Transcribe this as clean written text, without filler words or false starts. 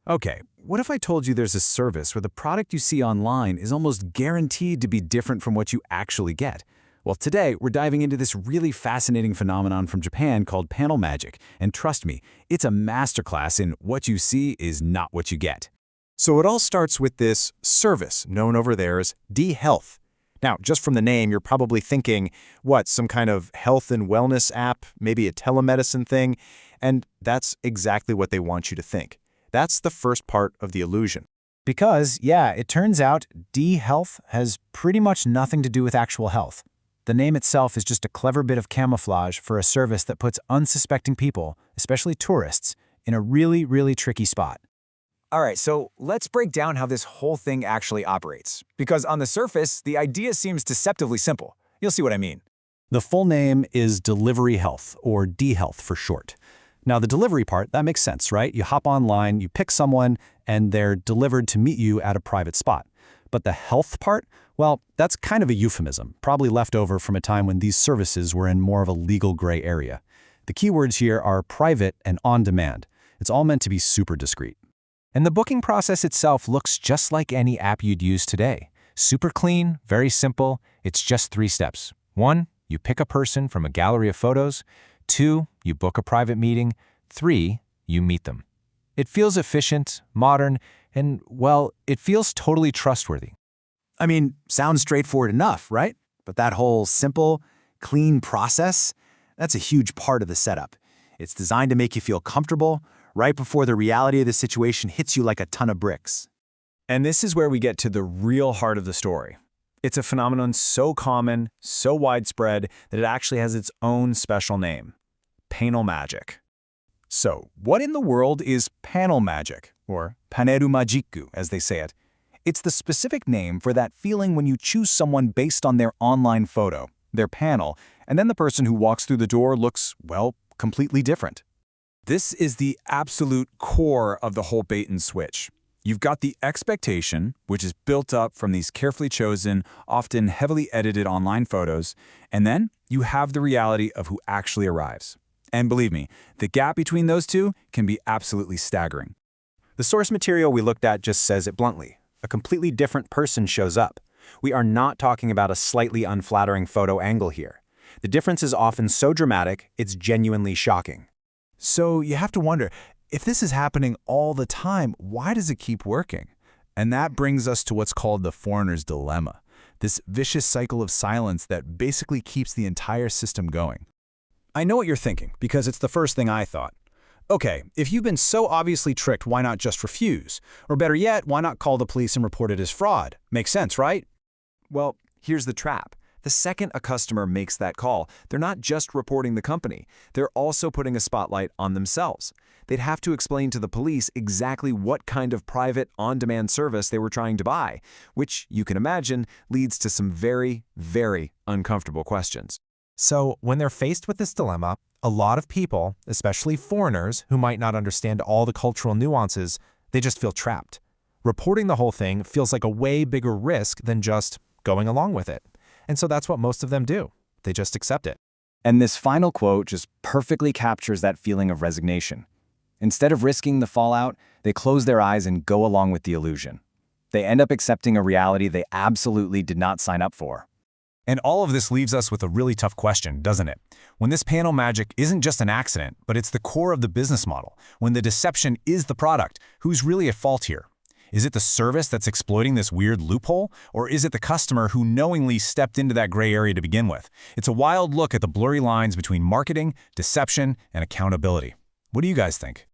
Okay, what if I told you there's a service where the product you see online is almost guaranteed to be different from what you actually get? Well, today we're diving into this really fascinating phenomenon from Japan called panel magic, and trust me, it's a masterclass in what you see is not what you get. So it all starts with this service, known over there as D-Health. Now, just from the name, you're probably thinking, what, some kind of health and wellness app, maybe a telemedicine thing? And that's exactly what they want you to think. That's the first part of the illusion. Because, yeah, it turns out D-Health has pretty much nothing to do with actual health. The name itself is just a clever bit of camouflage for a service that puts unsuspecting people, especially tourists, in a really, really tricky spot. All right, so let's break down how this whole thing actually operates. Because on the surface, the idea seems deceptively simple. You'll see what I mean. The full name is Delivery Health, or D-Health for short. Now, the delivery part, that makes sense, right? You hop online, you pick someone, and they're delivered to meet you at a private spot. But the health part, well, that's kind of a euphemism, probably left over from a time when these services were in more of a legal gray area. The keywords here are private and on-demand. It's all meant to be super discreet. And the booking process itself looks just like any app you'd use today. Super clean, very simple. It's just 3 steps. 1, you pick a person from a gallery of photos. 2, you book a private meeting. 3, you meet them. It feels efficient, modern, and, well, it feels totally trustworthy. I mean, sounds straightforward enough, right? But that whole simple, clean process, that's a huge part of the setup. It's designed to make you feel comfortable right before the reality of the situation hits you like a ton of bricks. And this is where we get to the real heart of the story. It's a phenomenon so common, so widespread, that it actually has its own special name: panel magic. So, what in the world is panel magic, or paneru majiku, as they say it? It's the specific name for that feeling when you choose someone based on their online photo, their panel, and then the person who walks through the door looks, well, completely different. This is the absolute core of the whole bait and switch. You've got the expectation, which is built up from these carefully chosen, often heavily edited online photos, and then you have the reality of who actually arrives. And believe me, the gap between those two can be absolutely staggering. The source material we looked at just says it bluntly. A completely different person shows up. We are not talking about a slightly unflattering photo angle here. The difference is often so dramatic, it's genuinely shocking. So you have to wonder, if this is happening all the time, why does it keep working? And that brings us to what's called the foreigner's dilemma, this vicious cycle of silence that basically keeps the entire system going. I know what you're thinking, because it's the first thing I thought. Okay, if you've been so obviously tricked, why not just refuse? Or better yet, why not call the police and report it as fraud? Makes sense, right? Well, here's the trap. The second a customer makes that call, they're not just reporting the company. They're also putting a spotlight on themselves. They'd have to explain to the police exactly what kind of private, on-demand service they were trying to buy, which, you can imagine, leads to some very, very uncomfortable questions. So, when they're faced with this dilemma, a lot of people, especially foreigners who might not understand all the cultural nuances, they just feel trapped. Reporting the whole thing feels like a way bigger risk than just going along with it. And so that's what most of them do. They just accept it. And this final quote just perfectly captures that feeling of resignation. Instead of risking the fallout, they close their eyes and go along with the illusion. They end up accepting a reality they absolutely did not sign up for. And all of this leaves us with a really tough question, doesn't it? When this panel magic isn't just an accident, but it's the core of the business model, when the deception is the product, who's really at fault here? Is it the service that's exploiting this weird loophole, or is it the customer who knowingly stepped into that gray area to begin with? It's a wild look at the blurry lines between marketing, deception, and accountability. What do you guys think?